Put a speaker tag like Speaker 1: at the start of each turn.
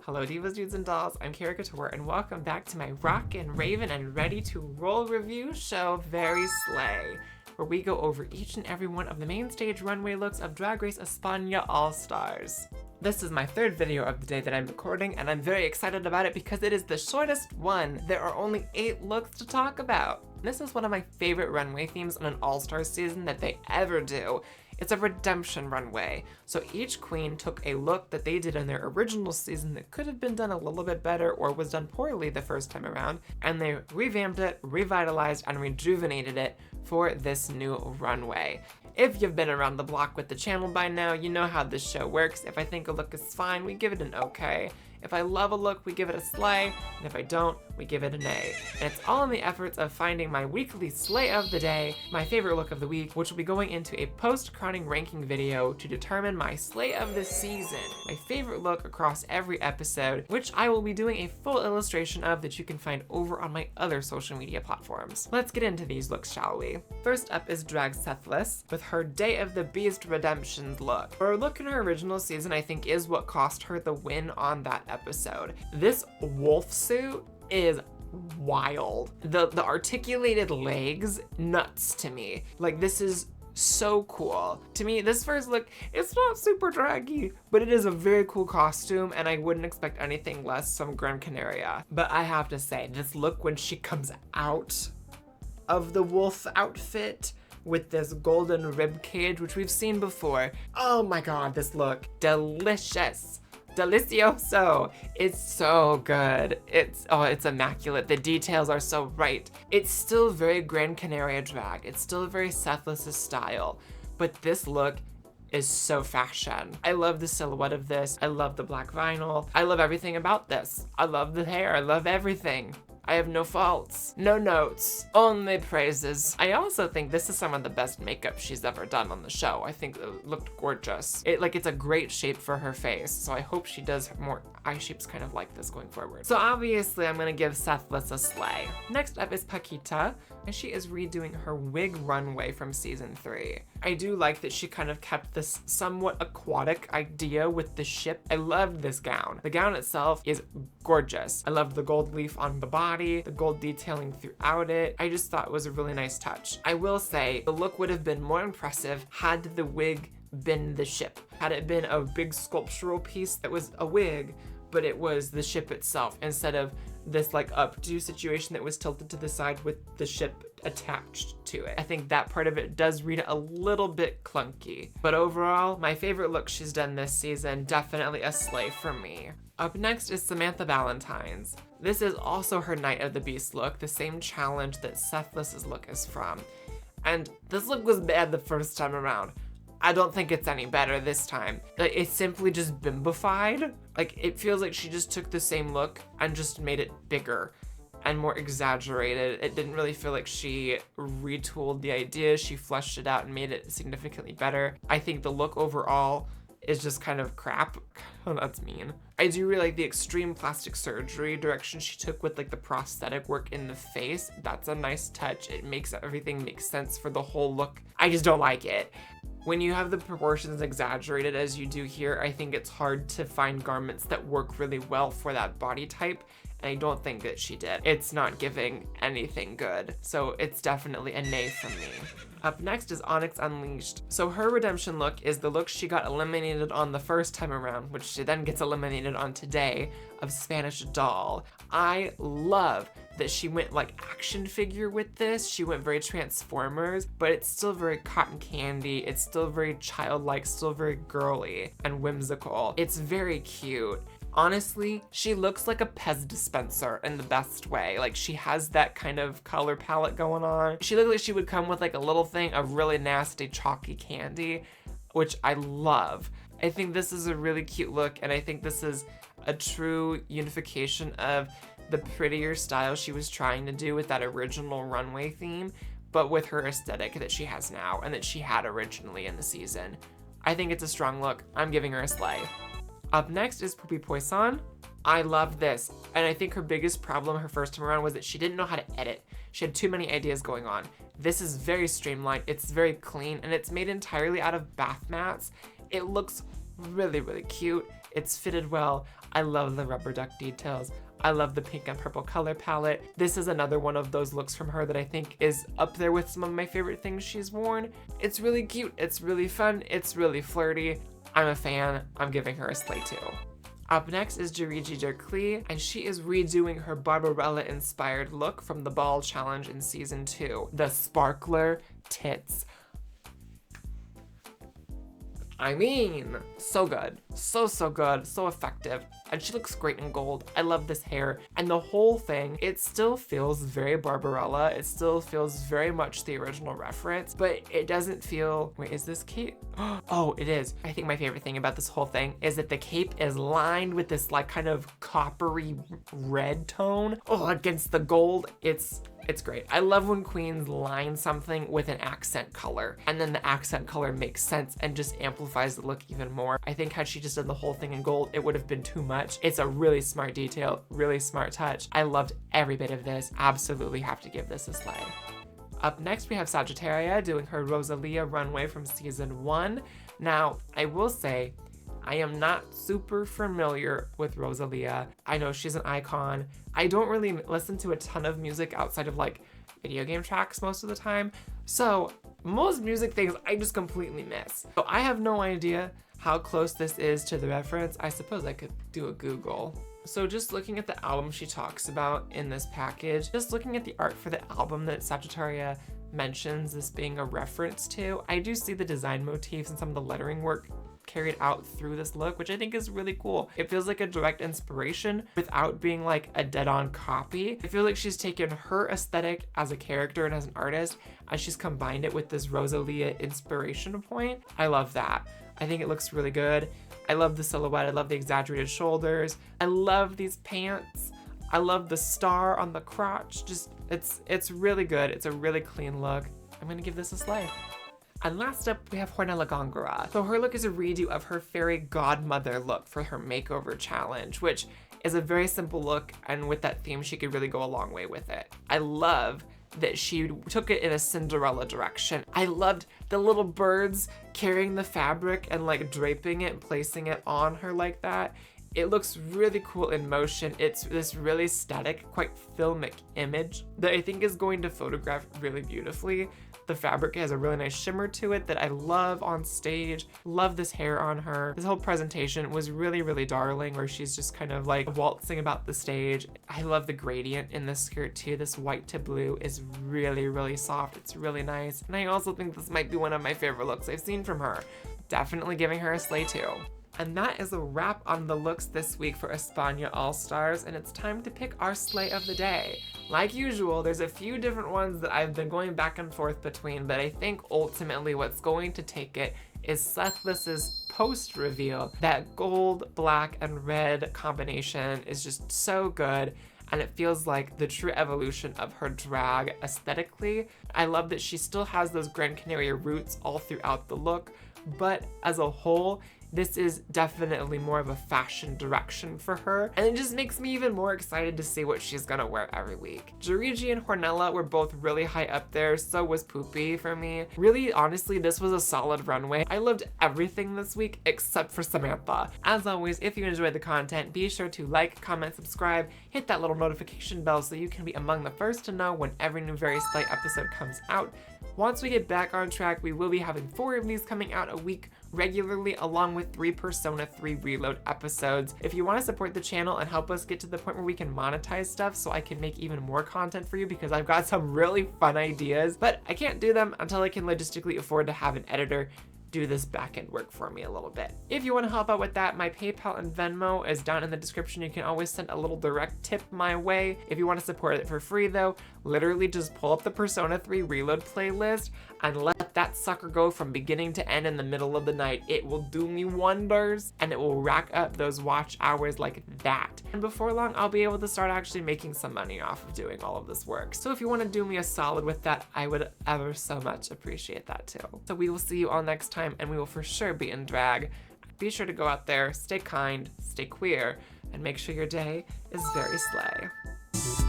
Speaker 1: Hello divas, dudes, and dolls, I'm Kara Couture, and welcome back to my Rockin', Ravin', and Ready to Roll review show, Very Slay, where we go over each and every one of the main stage runway looks of Drag Race España All-Stars. This is my third video of the day that I'm recording, and I'm very excited about it because it is the shortest one. There are only 8 looks to talk about. This is one of my favorite runway themes on an All-Stars season that they ever do. It's a redemption runway. So each queen took a look that they did in their original season that could have been done a little bit better or was done poorly the first time around, and they revamped it, revitalized, and rejuvenated it for this new runway. If you've been around the block with the channel by now, you know how this show works. If I think a look is fine, we give it an okay. If I love a look, we give it a slay, and if I don't, we give it an A. And it's all in the efforts of finding my weekly slay of the day, my favorite look of the week, which will be going into a post-crowning ranking video to determine my slay of the season, my favorite look across every episode, which I will be doing a full illustration of that you can find over on my other social media platforms. Let's get into these looks, shall we? First up is Drag Sethless with her Day of the Beast Redemptions look. Her look in her original season, I think, is what cost her the win on that episode. This wolf suit is wild. The articulated legs, nuts to me. Like, this is so cool. To me, this first look, it's not super draggy, but it is a very cool costume, and I wouldn't expect anything less from Gran Canaria. But I have to say, this look when she comes out of the wolf outfit with this golden rib cage, which we've seen before. Oh my god, this look, delicious. Delicioso. It's so good. It's immaculate. The details are so right. It's still very Gran Canaria drag. It's still very Sethless' style, but this look is so fashion. I love the silhouette of this. I love the black vinyl. I love everything about this. I love the hair. I love everything. I have no faults, no notes, only praises. I also think this is some of the best makeup she's ever done on the show. I think it looked gorgeous. It's a great shape for her face, so I hope she does more eye shapes kind of like this going forward. So obviously I'm gonna give Sethless a slay. Next up is Paquita, and she is redoing her wig runway from season 3. I do like that she kind of kept this somewhat aquatic idea with the ship. I loved this gown. The gown itself is gorgeous. I loved the gold leaf on the body, the gold detailing throughout it. I just thought it was a really nice touch. I will say the look would have been more impressive had the wig been the ship. Had it been a big sculptural piece that was a wig, but it was the ship itself instead of this like updo situation that was tilted to the side with the ship attached to it. I think that part of it does read a little bit clunky, but overall, my favorite look she's done this season, definitely a slay for me. Up next is Samantha Valentine's. This is also her Night of the Beast look, the same challenge that Sethless' look is from. And this look was bad the first time around. I don't think it's any better this time. Like, it's simply just bimbified. Like, it feels like she just took the same look and just made it bigger and more exaggerated. It didn't really feel like she retooled the idea. She fleshed it out and made it significantly better. I think the look overall is just kind of crap. Oh, that's mean. I do really like the extreme plastic surgery direction she took with like the prosthetic work in the face. That's a nice touch. It makes everything make sense for the whole look. I just don't like it. When you have the proportions exaggerated as you do here, I think it's hard to find garments that work really well for that body type, and I don't think that she did. It's not giving anything good, so it's definitely a nay from me. Up next is Onyx Unleashed. So her redemption look is the look she got eliminated on the first time around, which she then gets eliminated on today, of Spanish Doll. I love that she went like action figure with this. She went very Transformers, but it's still very cotton candy. It's still very childlike, still very girly and whimsical. It's very cute. Honestly, she looks like a Pez dispenser in the best way. Like, she has that kind of color palette going on. She looks like she would come with like a little thing of really nasty chalky candy, which I love. I think this is a really cute look, and I think this is a true unification of the prettier style she was trying to do with that original runway theme, but with her aesthetic that she has now and that she had originally in the season. I think it's a strong look. I'm giving her a slay. Up next is Poupée Poisson. I love this, and I think her biggest problem her first time around was that she didn't know how to edit. She had too many ideas going on. This is very streamlined, it's very clean, and it's made entirely out of bath mats. It looks really, really cute. It's fitted well. I love the rubber duck details. I love the pink and purple color palette. This is another one of those looks from her that I think is up there with some of my favorite things she's worn. It's really cute, it's really fun, it's really flirty. I'm a fan, I'm giving her a slay too. Up next is Jiriji Jerkli, and she is redoing her Barbarella-inspired look from the Ball Challenge in Season 2. The sparkler tits. I mean, so good. So good, so effective. And she looks great in gold. I love this hair. And the whole thing, it still feels very Barbarella. It still feels very much the original reference, but it doesn't feel, wait, is this cape? Oh, it is. I think my favorite thing about this whole thing is that the cape is lined with this like kind of coppery red tone. Oh, against the gold. It's great. I love when queens line something with an accent color, and then the accent color makes sense and just amplifies the look even more. I think had she just done the whole thing in gold, it would have been too much. It's a really smart detail, really smart touch. I loved every bit of this. Absolutely have to give this a slay. Up next, we have Sagittaria doing her Rosalia runway from Season 1. Now, I will say, I am not super familiar with Rosalia. I know she's an icon. I don't really listen to a ton of music outside of like video game tracks most of the time. So most music things I just completely miss. So I have no idea how close this is to the reference. I suppose I could do a Google. So just looking at the album she talks about in this package, just looking at the art for the album that Sagittaria mentions this being a reference to, I do see the design motifs and some of the lettering work carried out through this look, which I think is really cool. It feels like a direct inspiration without being like a dead-on copy. I feel like she's taken her aesthetic as a character and as an artist, and she's combined it with this Rosalia inspiration point. I love that. I think it looks really good. I love the silhouette. I love the exaggerated shoulders. I love these pants. I love the star on the crotch. Just, it's really good. It's a really clean look. I'm gonna give this a slay. And last up, we have Hornella Gongora. So her look is a redo of her fairy godmother look for her makeover challenge, which is a very simple look, and with that theme, she could really go a long way with it. I love that she took it in a Cinderella direction. I loved the little birds carrying the fabric and like draping it and placing it on her like that. It looks really cool in motion. It's this really static, quite filmic image that I think is going to photograph really beautifully. The fabric has a really nice shimmer to it that I love on stage. Love this hair on her. This whole presentation was really, really darling, where she's just kind of like waltzing about the stage. I love the gradient in this skirt too. This white to blue is really, really soft. It's really nice. And I also think this might be one of my favorite looks I've seen from her. Definitely giving her a slay too. And that is a wrap on the looks this week for España All-Stars, and it's time to pick our slay of the day. Like usual, there's a few different ones that I've been going back and forth between, but I think ultimately what's going to take it is Sethless's post reveal. That gold, black, and red combination is just so good, and it feels like the true evolution of her drag aesthetically. I love that she still has those Gran Canaria roots all throughout the look, but as a whole, this is definitely more of a fashion direction for her, and it just makes me even more excited to see what she's gonna wear every week. Jiriji and Hornella were both really high up there, so was Poopy for me. Really, honestly, this was a solid runway. I loved everything this week except for Samantha. As always, if you enjoyed the content, be sure to like, comment, subscribe, hit that little notification bell so you can be among the first to know when every new Very Slay episode comes out. Once we get back on track, we will be having 4 of these coming out a week regularly, along with 3 Persona 3 Reload episodes. If you want to support the channel and help us get to the point where we can monetize stuff so I can make even more content for you, because I've got some really fun ideas, but I can't do them until I can logistically afford to have an editor do this back-end work for me a little bit. If you want to help out with that, my PayPal and Venmo is down in the description. You can always send a little direct tip my way. If you want to support it for free though, literally just pull up the Persona 3 Reload playlist and let that sucker go from beginning to end in the middle of the night. It will do me wonders, and it will rack up those watch hours like that. And before long, I'll be able to start actually making some money off of doing all of this work. So if you want to do me a solid with that, I would ever so much appreciate that too. So we will see you all next time, and we will for sure be in drag. Be sure to go out there, stay kind, stay queer, and make sure your day is very slay.